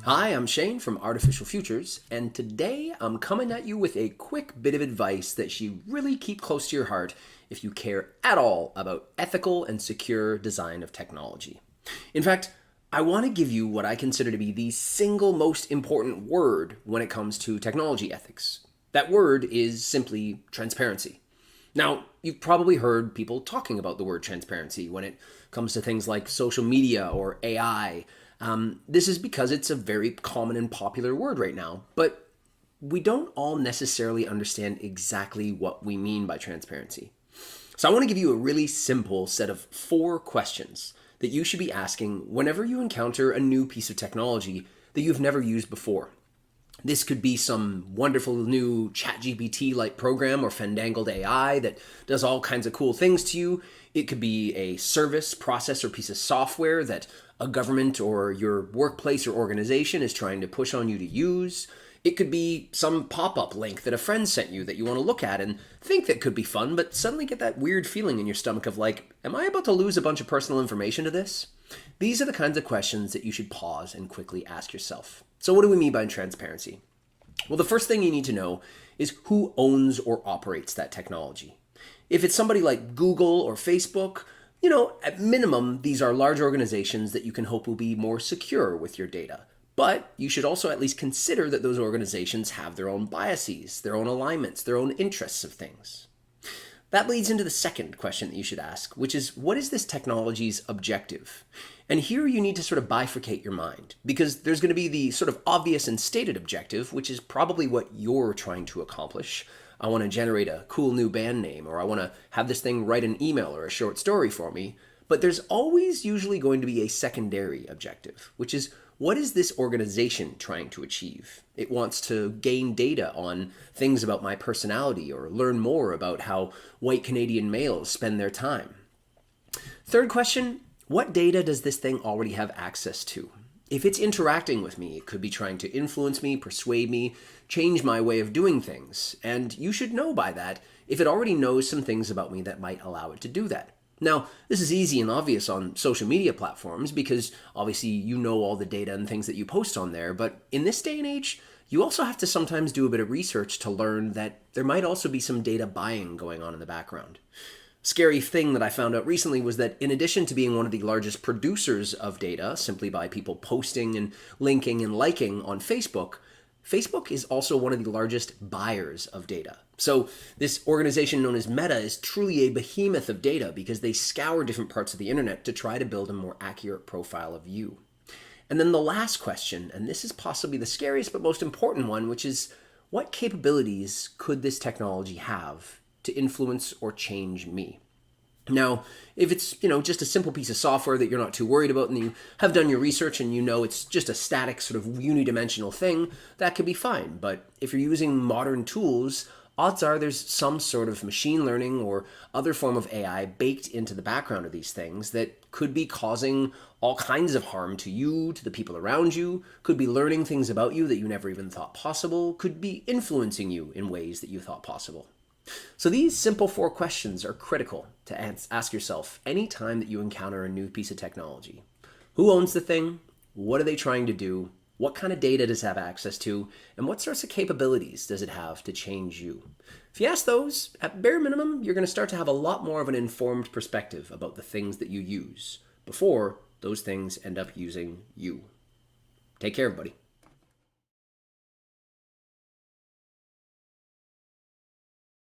Hi, I'm Shane from Artificial Futures, and today I'm coming at you with a quick bit of advice that you really keep close to your heart if you care at all about ethical and secure design of technology. In fact, I want to give you what I consider to be the single most important word when it comes to technology ethics. That word is simply transparency. Now, you've probably heard people talking about the word transparency when it comes to things like social media or AI. This is because it's a very common and popular word right now, but we don't all necessarily understand exactly what we mean by transparency. So I want to give you a really simple set of 4 questions that you should be asking whenever you encounter a new piece of technology that you've never used before. This could be some wonderful new ChatGPT-like program or Fandangled AI that does all kinds of cool things to you. It could be a service, process, or piece of software that a government or your workplace or organization is trying to push on you to use. It could be some pop-up link that a friend sent you that you want to look at and think that could be fun, but suddenly get that weird feeling in your stomach of like, am I about to lose a bunch of personal information to this? These are the kinds of questions that you should pause and quickly ask yourself. So what do we mean by transparency? Well, the first thing you need to know is who owns or operates that technology. If it's somebody like Google or Facebook, at minimum, these are large organizations that you can hope will be more secure with your data. But you should also at least consider that those organizations have their own biases, their own alignments, their own interests of things. That leads into the second question that you should ask, which is, what is this technology's objective? And here you need to sort of bifurcate your mind, because there's going to be the sort of obvious and stated objective, which is probably what you're trying to accomplish. I want to generate a cool new band name, or I want to have this thing write an email or a short story for me. But there's always usually going to be a secondary objective, which is, what is this organization trying to achieve? It wants to gain data on things about my personality or learn more about how white Canadian males spend their time. Third question, what data does this thing already have access to? If it's interacting with me, it could be trying to influence me, persuade me, change my way of doing things. And you should know by that if it already knows some things about me that might allow it to do that. Now, this is easy and obvious on social media platforms because obviously you know all the data and things that you post on there, but in this day and age, you also have to sometimes do a bit of research to learn that there might also be some data buying going on in the background. Scary thing that I found out recently was that in addition to being one of the largest producers of data, simply by people posting and linking and liking on Facebook, Facebook is also one of the largest buyers of data. So this organization known as Meta is truly a behemoth of data because they scour different parts of the internet to try to build a more accurate profile of you. And then the last question, and this is possibly the scariest but most important one, which is, what capabilities could this technology have to influence or change me? Now, if it's, just a simple piece of software that you're not too worried about and you have done your research and you know it's just a static sort of unidimensional thing, that could be fine. But if you're using modern tools, odds are there's some sort of machine learning or other form of AI baked into the background of these things that could be causing all kinds of harm to you, to the people around you, could be learning things about you that you never even thought possible, could be influencing you in ways that you thought possible. So these simple 4 questions are critical to ask yourself anytime that you encounter a new piece of technology. Who owns the thing? What are they trying to do? What kind of data does it have access to? And what sorts of capabilities does it have to change you? If you ask those, at bare minimum, you're going to start to have a lot more of an informed perspective about the things that you use before those things end up using you. Take care, everybody.